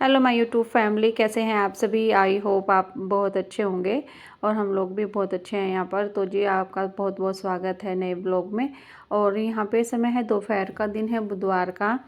Hello my YouTube family, कैसे हैं आप सभी। आई होप आप बहुत अच्छे होंगे और हम लोग भी बहुत अच्छे हैं यहाँ पर। तो जी आपका बहुत बहुत स्वागत है नए ब्लॉग में। और यहाँ पे समय है दोपहर का, दिन है बुधवार का।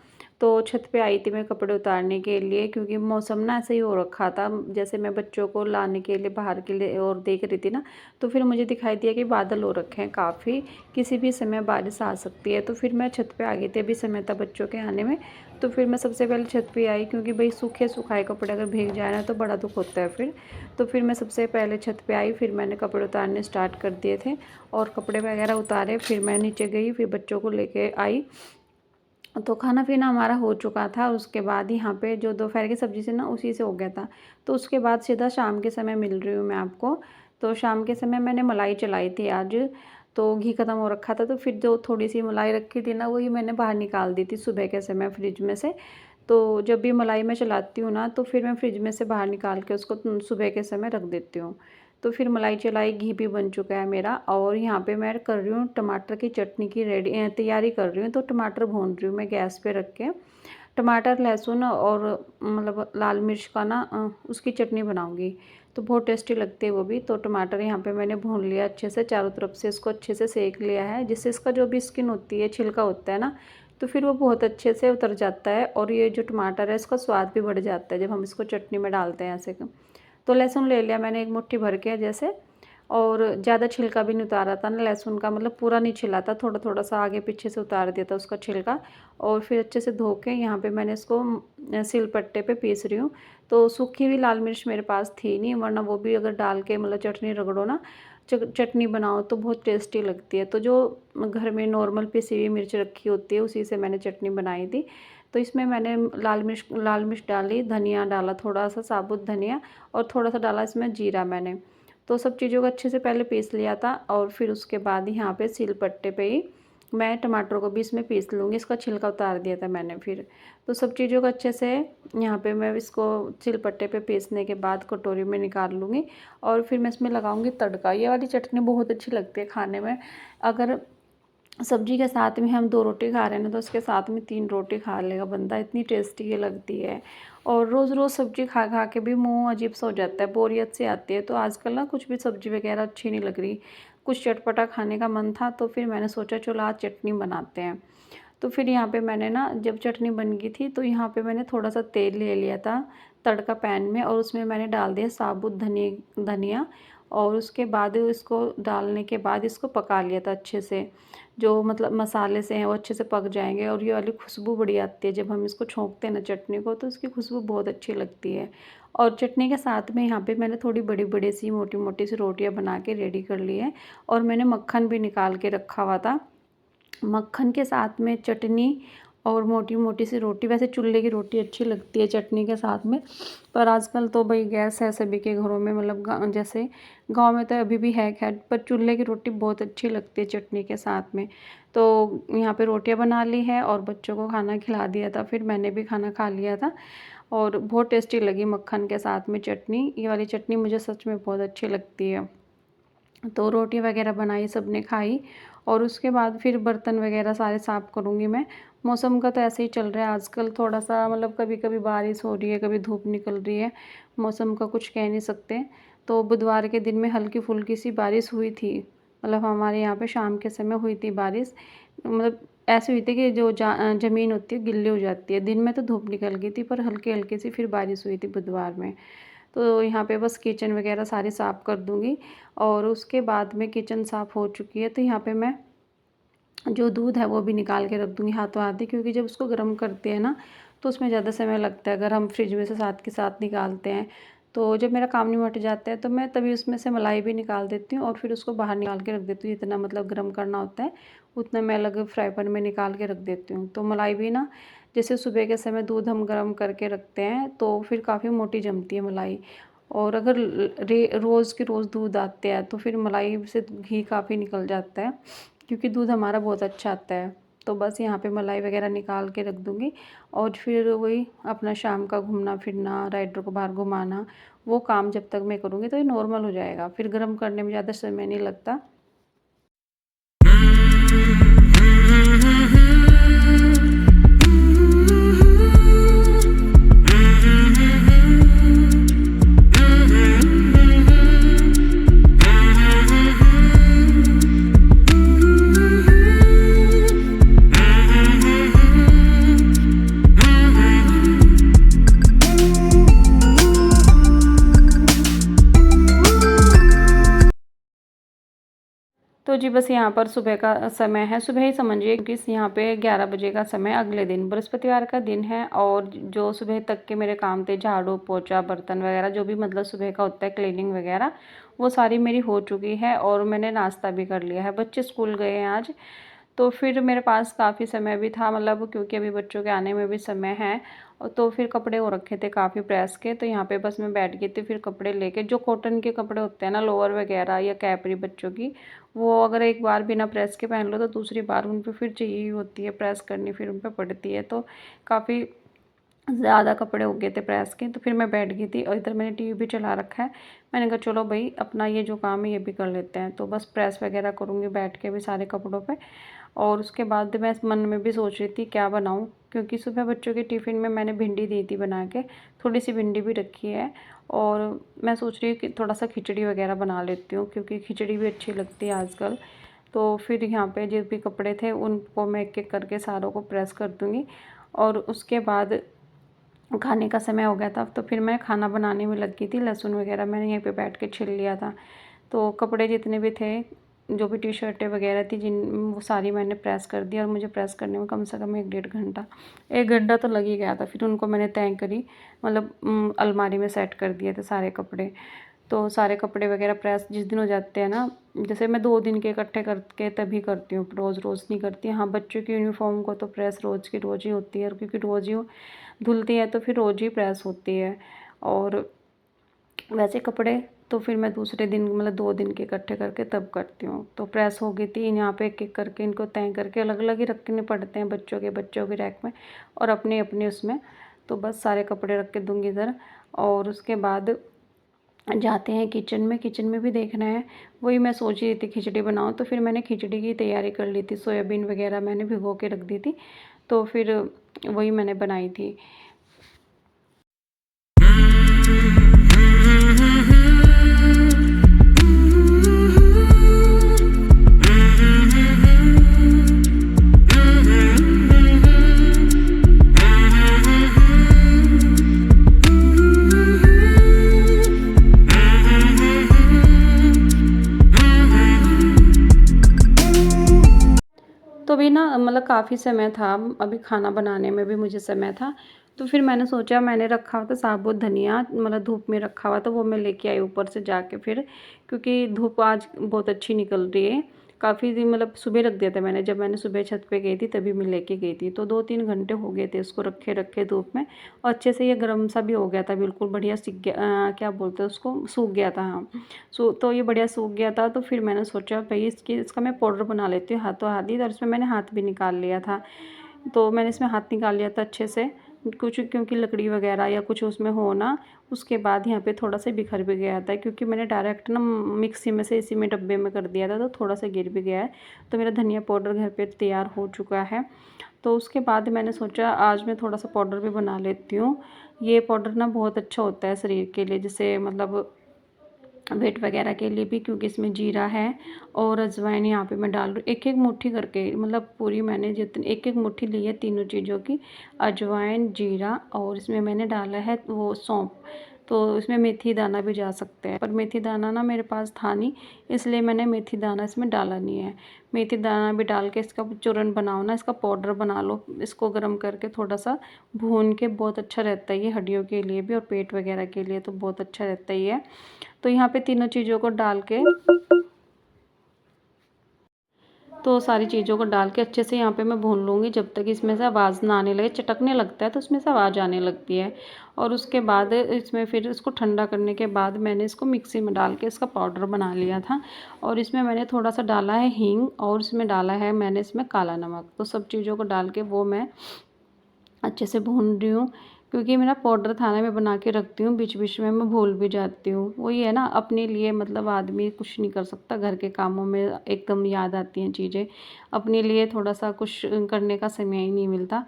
तो छत पे आई थी मैं कपड़े उतारने के लिए, क्योंकि मौसम ना ऐसे ही हो रखा था। जैसे मैं बच्चों को लाने के लिए बाहर के लिए और देख रही थी ना, तो फिर मुझे दिखाई दिया कि बादल हो रखे हैं काफ़ी, किसी भी समय बारिश आ सकती है। तो फिर मैं छत पे आ गई थी, अभी समय था बच्चों के आने में। तो फिर मैं सबसे पहले छत पे आई, क्योंकि भाई सूखे सुखाए कपड़े अगर भीग जाए ना तो बड़ा दुख होता है फिर। तो फिर मैं सबसे पहले छत पे आई, फिर मैंने कपड़े उतारने स्टार्ट कर दिए थे और कपड़े वगैरह उतारे। फिर मैं नीचे गई, फिर बच्चों को लेके आई। तो खाना पीना हमारा हो चुका था। उसके बाद यहाँ पे जो दोपहर की सब्ज़ी थी ना, उसी से हो गया था। तो उसके बाद सीधा शाम के समय मिल रही हूँ मैं आपको। तो शाम के समय मैंने मलाई चलाई थी आज। तो घी ख़त्म हो रखा था, तो फिर जो थोड़ी सी मलाई रखी थी ना, वही मैंने बाहर निकाल दी थी सुबह के समय फ्रिज में से। तो जब भी मलाई मैं चलाती हूँ ना, तो फिर मैं फ्रिज में से बाहर निकाल के उसको सुबह के समय रख देती हूँ। तो फिर मलाई चलाई, घी भी बन चुका है मेरा। और यहाँ पे मैं कर रही हूँ टमाटर की चटनी की तैयारी कर रही हूँ। तो टमाटर भून रही हूँ मैं गैस पे रख के। टमाटर, लहसुन और मतलब लाल मिर्च का ना उसकी चटनी बनाऊँगी, तो बहुत टेस्टी लगती है वो भी। तो टमाटर यहाँ पे मैंने भून लिया अच्छे से, चारों तरफ से इसको अच्छे से सेक लिया है, जिससे इसका जो भी स्किन होती है, छिलका होता है ना, तो फिर वो बहुत अच्छे से उतर जाता है। और ये जो टमाटर है, इसका स्वाद भी बढ़ जाता है जब हम इसको चटनी में डालते हैं ऐसे। तो लहसुन ले लिया मैंने एक मुट्ठी भर के जैसे। और ज़्यादा छिलका भी नहीं उतारा था ना लहसुन का, मतलब पूरा नहीं छिला था, थोड़ा थोड़ा सा आगे पीछे से उतार दिया था उसका छिलका। और फिर अच्छे से धो के यहाँ पे मैंने इसको सिलपट्टे पे पीस रही हूँ। तो सूखी हुई लाल मिर्च मेरे पास थी नहीं, वरना वो भी अगर डाल के मतलब चटनी रगड़ो ना, चटनी बनाओ तो बहुत टेस्टी लगती है। तो जो घर में नॉर्मल पिसी हुई मिर्च रखी होती है, उसी से मैंने चटनी बनाई थी। तो इसमें मैंने लाल मिर्च डाली, धनिया डाला, थोड़ा सा साबुत धनिया, और थोड़ा सा डाला इसमें जीरा मैंने। तो सब चीज़ों को अच्छे से पहले पीस लिया था। और फिर उसके बाद यहाँ पे सिलपट्टे पे ही मैं टमाटरों को भी इसमें पीस लूँगी, इसका छिलका उतार दिया था मैंने फिर। तो सब चीज़ों को अच्छे से यहाँ पे मैं इसको सिलपट्टे पे पीसने के बाद कटोरी में निकाल लूँगी। और फिर मैं इसमें लगाऊँगी तड़का। ये वाली चटनी बहुत अच्छी लगती है खाने में। अगर सब्जी के साथ में हम 2 रोटी खा रहे हैं ना, तो उसके साथ में 3 रोटी खा लेगा बंदा, इतनी टेस्टी ये लगती है। और रोज़ रोज़ सब्जी खा खा के भी मुँह अजीब सा हो जाता है, बोरियत सी आती है। तो आजकल ना कुछ भी सब्जी वगैरह अच्छी नहीं लग रही, कुछ चटपटा खाने का मन था, तो फिर मैंने सोचा चलो आज चटनी बनाते हैं। तो फिर यहाँ पे मैंने ना, जब चटनी बन गई थी, तो यहाँ पे मैंने थोड़ा सा तेल ले लिया था तड़का पैन में, और उसमें मैंने डाल दिया साबुत धनिया। और उसके बाद इसको डालने के बाद इसको पका लिया था अच्छे से। जो मतलब मसाले से हैं वो अच्छे से पक जाएंगे, और ये वाली खुशबू बड़ी आती है जब हम इसको छोंकते हैं ना चटनी को, तो उसकी खुशबू बहुत अच्छी लगती है। और चटनी के साथ में यहाँ पे मैंने थोड़ी बड़ी बड़ी सी मोटी मोटी सी रोटियाँ बना के रेडी कर ली है। और मैंने मक्खन भी निकाल के रखा हुआ था। मक्खन के साथ में चटनी और मोटी मोटी सी रोटी, वैसे चूल्हे की रोटी अच्छी लगती है चटनी के साथ में, पर आजकल तो भाई गैस है सभी के घरों में, मतलब जैसे गांव में तो अभी भी है खैर, पर चूल्हे की रोटी बहुत अच्छी लगती है चटनी के साथ में। तो यहाँ पे रोटियां बना ली है और बच्चों को खाना खिला दिया था, फिर मैंने भी खाना खा लिया था। और बहुत टेस्टी लगी मक्खन के साथ में चटनी। ये वाली चटनी मुझे सच में बहुत अच्छी लगती है। तो रोटी वगैरह बनाई, सबने खाई। और उसके बाद फिर बर्तन वगैरह सारे साफ़ करूँगी मैं। मौसम का तो ऐसे ही चल रहा है आजकल, थोड़ा सा मतलब कभी कभी बारिश हो रही है, कभी धूप निकल रही है, मौसम का कुछ कह नहीं सकते। तो बुधवार के दिन में हल्की फुल्की सी बारिश हुई थी, मतलब हमारे यहाँ पे शाम के समय हुई थी बारिश। मतलब ऐसी हुई थी कि जो ज़मीन होती है गिल्ली हो जाती है। दिन में तो धूप निकल गई थी, पर हल्की हल्की सी फिर बारिश हुई थी बुधवार में। तो यहाँ पे बस किचन वगैरह सारी साफ़ कर दूँगी। और उसके बाद में किचन साफ़ हो चुकी है, तो यहाँ पे मैं जो दूध है वो भी निकाल के रख दूँगी हाथों हाथ ही, क्योंकि जब उसको गर्म करते हैं ना, तो उसमें ज़्यादा समय लगता है। अगर हम फ्रिज में से साथ के साथ निकालते हैं, तो जब मेरा काम निमट जाता है तो मैं तभी उसमें से मलाई भी निकाल देती हूँ और फिर उसको बाहर निकाल के रख देती हूँ। जितना मतलब गर्म करना होता है उतना मैं अलग फ्राई पैन में निकाल के रख देती हूँ। तो मलाई भी ना, जैसे सुबह के समय दूध हम गर्म करके रखते हैं, तो फिर काफ़ी मोटी जमती है मलाई। और अगर रोज़ के रोज़ दूध आते हैं, तो फिर मलाई से घी काफ़ी निकल जाता है, क्योंकि दूध हमारा बहुत अच्छा आता है। तो बस यहाँ पे मलाई वगैरह निकाल के रख दूँगी। और फिर वही अपना शाम का घूमना फिरना, राइडर को बाहर घुमाना, वो काम जब तक मैं करूँगी तो ये नॉर्मल हो जाएगा, फिर गर्म करने में ज़्यादा समय नहीं लगता। तो जी बस यहाँ पर सुबह का समय है, सुबह ही समझिए क्योंकि यहाँ पे 11 बजे का समय, अगले दिन बृहस्पतिवार का दिन है। और जो सुबह तक के मेरे काम थे, झाड़ू पोछा बर्तन वगैरह जो भी मतलब सुबह का होता है क्लीनिंग वगैरह, वो सारी मेरी हो चुकी है और मैंने नाश्ता भी कर लिया है। बच्चे स्कूल गए हैं आज, तो फिर मेरे पास काफ़ी समय भी था, मतलब क्योंकि अभी बच्चों के आने में भी समय है। और तो फिर कपड़े हो रखे थे काफ़ी प्रेस के, तो यहाँ पे बस मैं बैठ गई थी। फिर कपड़े लेके, जो कॉटन के कपड़े होते हैं ना, लोअर वगैरह या कैपरी बच्चों की, वो अगर एक बार बिना प्रेस के पहन लो तो दूसरी बार उन पे फिर चाहिए ही होती है प्रेस करनी, फिर उन पे पड़ती है। तो काफ़ी ज़्यादा कपड़े हो गए थे प्रेस के, तो फिर मैं बैठ गई थी और इधर मैंने टीवी भी चला रखा है। मैंने कहा चलो भाई अपना ये जो काम है ये भी कर लेते हैं, तो बस प्रेस वगैरह करूँगी बैठ के भी सारे कपड़ों पे। और उसके बाद मैं मन में भी सोच रही थी क्या बनाऊँ, क्योंकि सुबह बच्चों के टिफ़िन में मैंने भिंडी दी थी बना के, थोड़ी सी भिंडी भी रखी है। और मैं सोच रही हूँ कि थोड़ा सा खिचड़ी वगैरह बना लेती हूँ, क्योंकि खिचड़ी भी अच्छी लगती है आजकल। तो फिर यहाँ पे जो भी कपड़े थे उनको मैं एक एक करके सारों को प्रेस कर दूँगी। और उसके बाद खाने का समय हो गया था, तो फिर मैं खाना बनाने में लग गई थी। लहसुन वगैरह मैंने यहीं पे बैठ के छील लिया था। तो कपड़े जितने भी थे, जो भी टी-शर्टें वगैरह थी जिन, वो सारी मैंने प्रेस कर दी। और मुझे प्रेस करने में कम से कम 1 डेढ़ घंटा, 1 घंटा तो लग ही गया था। फिर उनको मैंने तय करी, मतलब अलमारी में सेट कर दिए थे सारे कपड़े। तो सारे कपड़े वगैरह प्रेस जिस दिन हो जाते हैं ना, जैसे मैं 2 दिन के इकट्ठे करके तभी करती हूँ, रोज़-रोज़ नहीं करती। हाँ, बच्चों की यूनिफ़ॉर्म को तो प्रेस रोज़ की रोज़ ही होती है, और क्योंकि रोज़ ही धुलती है तो फिर रोज़ ही प्रेस होती है। और वैसे कपड़े तो फिर मैं दूसरे दिन, मतलब 2 दिन के इकट्ठे करके तब करती हूँ। तो प्रेस हो गई थी, यहाँ पे एक-एक करके इनको तय करके अलग-अलग ही रखने पड़ते हैं, बच्चों के रैक में और अपने-अपने उसमें। तो बस सारे कपड़े रख के दूँगी इधर। और उसके बाद जाते हैं किचन में, किचन में भी देखना है। वही मैं सोच रही थी खिचड़ी बनाऊँ, तो फिर मैंने खिचड़ी की तैयारी कर ली थी। सोयाबीन वगैरह मैंने भिगो के रख दी थी, तो फिर वही मैंने बनाई थी। तो अभी ना मतलब काफ़ी समय था, अभी खाना बनाने में भी मुझे समय था। तो फिर मैंने सोचा, मैंने रखा हुआ था साबुत धनिया, मतलब धूप में रखा हुआ था, वो मैं लेके आई ऊपर से जाके फिर, क्योंकि धूप आज बहुत अच्छी निकल रही है। काफ़ी दिन, मतलब सुबह रख दिया था मैंने, जब मैंने सुबह छत पे गई थी तभी मैं लेके गई थी। तो 2-3 घंटे हो गए थे इसको रखे धूप में, और अच्छे से ये गर्म सा भी हो गया था, बिल्कुल बढ़िया सिक गया, क्या बोलते हैं उसको, सूख गया था। हाँ, तो ये बढ़िया सूख गया था। तो फिर मैंने सोचा भाई इसका मैं पाउडर बना लेती हूँ हाथों हाथ ही। और इसमें मैंने हाथ भी निकाल लिया था, तो मैंने इसमें हाथ निकाल लिया था अच्छे से, कुछ क्योंकि लकड़ी वगैरह या कुछ उसमें हो ना। उसके बाद यहाँ पे थोड़ा सा बिखर भी गया था, क्योंकि मैंने डायरेक्ट ना मिक्सी में से इसी में डब्बे में कर दिया था, तो थोड़ा सा गिर भी गया है। तो मेरा धनिया पाउडर घर पे तैयार हो चुका है। तो उसके बाद मैंने सोचा आज मैं थोड़ा सा पाउडर भी बना लेती हूँ। ये पाउडर ना बहुत अच्छा होता है शरीर के लिए, जैसे मतलब वेट वगैरह के लिए भी, क्योंकि इसमें जीरा है और अजवाइन यहाँ पे मैं डाल रही हूँ एक-एक मुट्ठी करके, मतलब पूरी मैंने जितनी एक-एक मुट्ठी ली है तीनों चीज़ों की, अजवाइन, जीरा, और इसमें मैंने डाला है वो सौंफ। तो इसमें मेथी दाना भी जा सकते हैं, पर मेथी दाना ना मेरे पास था नहीं, इसलिए मैंने मेथी दाना इसमें डाला नहीं है। मेथी दाना भी डाल के इसका चूरन बनाओ ना, इसका पाउडर बना लो, इसको गर्म करके थोड़ा सा भून के, बहुत अच्छा रहता है ये हड्डियों के लिए भी और पेट वगैरह के लिए तो बहुत अच्छा रहता ही है। तो यहाँ पे तीनों चीज़ों को डाल के, तो सारी चीज़ों को डाल के अच्छे से यहाँ पे मैं भून लूँगी, जब तक इसमें से आवाज़ ना आने लगे, चटकने लगता है तो उसमें से आवाज़ आने लगती है। और उसके बाद इसमें फिर इसको ठंडा करने के बाद मैंने इसको मिक्सी में डाल के इसका पाउडर बना लिया था। और इसमें मैंने थोड़ा सा डाला है हींग, और इसमें डाला है मैंने इसमें काला नमक। तो सब चीज़ों को डाल के वो मैं अच्छे से भून रही हूँ, क्योंकि मेरा पाउडर था ना, मैं बना के रखती हूँ, बीच-बीच में मैं भूल भी जाती हूँ। वही है ना, अपने लिए मतलब आदमी कुछ नहीं कर सकता, घर के कामों में एकदम याद आती हैं चीज़ें। अपने लिए थोड़ा-सा कुछ करने का समय ही नहीं मिलता।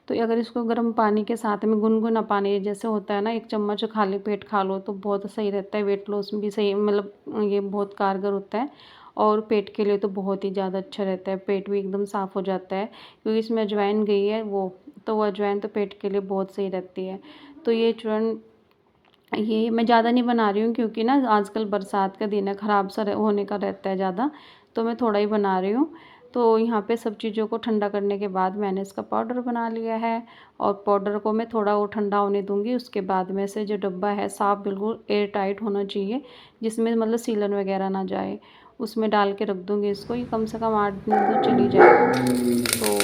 तो अगर इसको गर्म पानी के साथ में, गुनगुना पानी जैसे होता है ना, 1 चम्मच खाली पेट खा लो तो बहुत सही रहता है, वेट लॉस में भी सही, मतलब ये बहुत कारगर होता है। और पेट के लिए तो बहुत ही ज़्यादा अच्छा रहता है, पेट भी एकदम साफ़ हो जाता है, क्योंकि इसमें अजवाइन गई है वो, तो वो अजवाइन तो पेट के लिए बहुत सही रहती है। तो ये चूर्ण, ये मैं ज़्यादा नहीं बना रही हूँ, क्योंकि ना आजकल बरसात का दिन है, ख़राब सा होने का रहता है ज़्यादा, तो मैं थोड़ा ही बना रही हूँ। तो यहाँ पे सब चीज़ों को ठंडा करने के बाद मैंने इसका पाउडर बना लिया है और पाउडर को मैं थोड़ा वो ठंडा होने दूँगी। उसके बाद में से जो डब्बा है साफ़ बिल्कुल एयर टाइट होना चाहिए, जिसमें मतलब सीलन वगैरह ना जाए, उसमें डाल के रख दूँगी इसको। ये कम से कम 8 दिन तो चल ही जाएगा। तो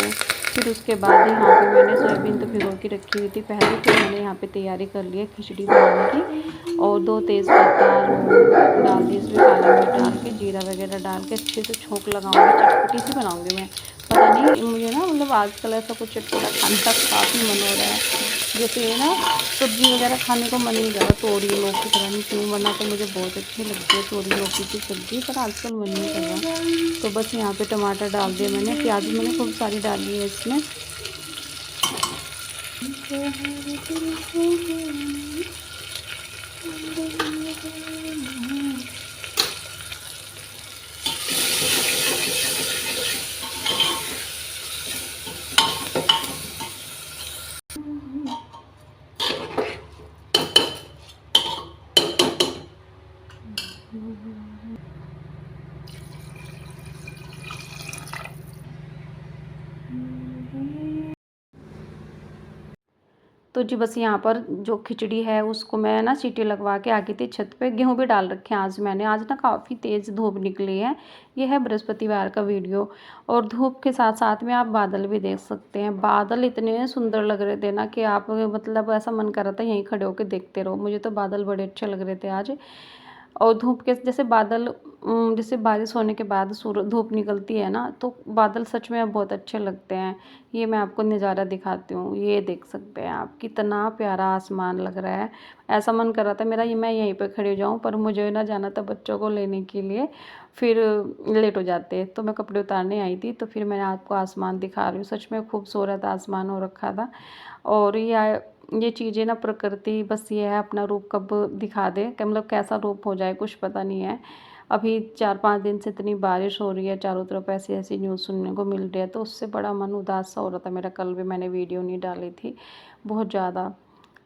फिर उसके बाद यहाँ पे मैंने सोयाबीन तो भिगो के रखी हुई थी पहले। फिर मैंने यहाँ पे तैयारी कर ली है खिचड़ी बनाने की, और 2 तेज़पत्ता डाल दी, इसमें काली मिर्च डाल के जीरा वगैरह डाल के अच्छे से छोंक लगाऊंगी। चटपटी सी बनाऊंगी मैं। पता नहीं मुझे ना मतलब आजकल ऐसा कुछ चटपटा खाने का काफ़ी मन हो रहा है। जैसे ये ना सब्ज़ी वगैरह खाने को मन नहीं कर रहा, तोरी लौकी पता नहीं क्यों, वरना तो मुझे बहुत अच्छी लगती है तोरी लौकी की सब्ज़ी, पर आजकल मन नहीं कर रहा। तो बस यहाँ पे टमाटर डाल दिए मैंने, प्याज भी मैंने खूब सारी डाली है इसमें। तो जी बस यहाँ पर जो खिचड़ी है उसको मैं ना सीटी लगवा के आ गई थी छत पे। गेहूँ भी डाल रखे हैं आज मैंने। आज ना काफ़ी तेज़ धूप निकली है। ये है बृहस्पतिवार का वीडियो, और धूप के साथ साथ में आप बादल भी देख सकते हैं। बादल इतने सुंदर लग रहे थे ना कि आप मतलब ऐसा मन कर रहा था यहीं खड़े होकर देखते रहो। मुझे तो बादल बड़े अच्छे लग रहे थे आज। और धूप के जैसे बादल जैसे बारिश होने के बाद धूप निकलती है ना, तो बादल सच में बहुत अच्छे लगते हैं। ये मैं आपको नज़ारा दिखाती हूँ, ये देख सकते हैं आप, कितना प्यारा आसमान लग रहा है। ऐसा मन कर रहा था मेरा, ये मैं यहीं पे खड़ी हो जाऊँ, पर मुझे ना जाना था बच्चों को लेने के लिए, फिर लेट हो जाते। तो मैं कपड़े उतारने आई थी, तो फिर मैं आपको आसमान दिखा रही हूँ। सच में खूबसूरत आसमान हो रखा था। और ये चीज़ें ना प्रकृति बस ये है अपना रूप कब दिखा दे, कि मतलब कैसा रूप हो जाए कुछ पता नहीं है। अभी 4-5 दिन से इतनी बारिश हो रही है, चारों तरफ ऐसी ऐसी न्यूज़ सुनने को मिल रही है, तो उससे बड़ा मन उदास सा हो रहा था मेरा। कल भी मैंने वीडियो नहीं डाली थी, बहुत ज़्यादा।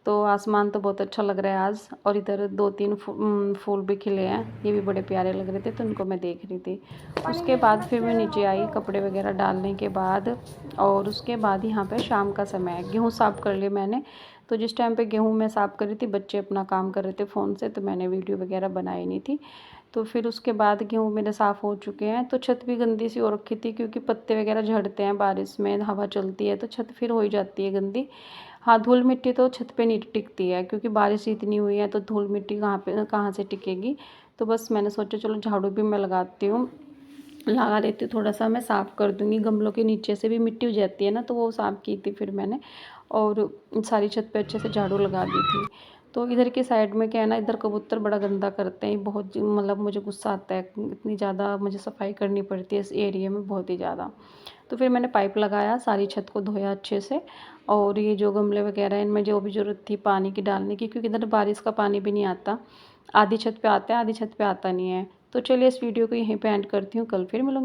तो आसमान तो बहुत अच्छा लग रहा है आज। और इधर 2-3 फूल भी खिले हैं, ये भी बड़े प्यारे लग रहे थे, तो उनको मैं देख रही थी। उसके बाद फिर मैं नीचे आई कपड़े वगैरह डालने के बाद, और उसके बाद यहाँ पे शाम का समय है। गेहूँ साफ़ कर लिए मैंने। तो जिस टाइम पे गेहूँ मैं साफ़ कर रही थी, बच्चे अपना काम कर रहे थे फ़ोन से, तो मैंने वीडियो वगैरह बनाई नहीं थी। तो फिर उसके बाद गेहूँ मेरे साफ़ हो चुके हैं। तो छत भी गंदी सी हो रखी थी, क्योंकि पत्ते वगैरह झड़ते हैं बारिश में, हवा चलती है तो छत फिर हो ही जाती है गंदी। हाँ, धूल मिट्टी तो छत पे नहीं टिकती है, क्योंकि बारिश इतनी हुई है, तो धूल मिट्टी कहाँ से टिकेगी। तो बस मैंने सोचा चलो झाड़ू भी मैं लगाती हूँ, लगा देती हूँ, थोड़ा सा मैं साफ़ कर दूँगी। गमलों के नीचे से भी मिट्टी हो जाती है ना, तो वो साफ़ की थी फिर मैंने, और सारी छत पे अच्छे से झाड़ू लगा दी थी। तो इधर की साइड में क्या है ना, इधर कबूतर बड़ा गंदा करते हैं बहुत, मतलब मुझे गुस्सा आता है, इतनी ज़्यादा मुझे सफाई करनी पड़ती है इस एरिया में, बहुत ही ज़्यादा। तो फिर मैंने पाइप लगाया, सारी छत को धोया अच्छे से, और ये जो गमले वगैरह हैं इनमें जो भी ज़रूरत थी पानी की डालने की, क्योंकि इधर बारिश का पानी भी नहीं आता। आधी छत पे आता है, आधी छत पे आता नहीं है। तो चलिए इस वीडियो को यहीं पे एंड करती हूँ, कल फिर मिलूँगी।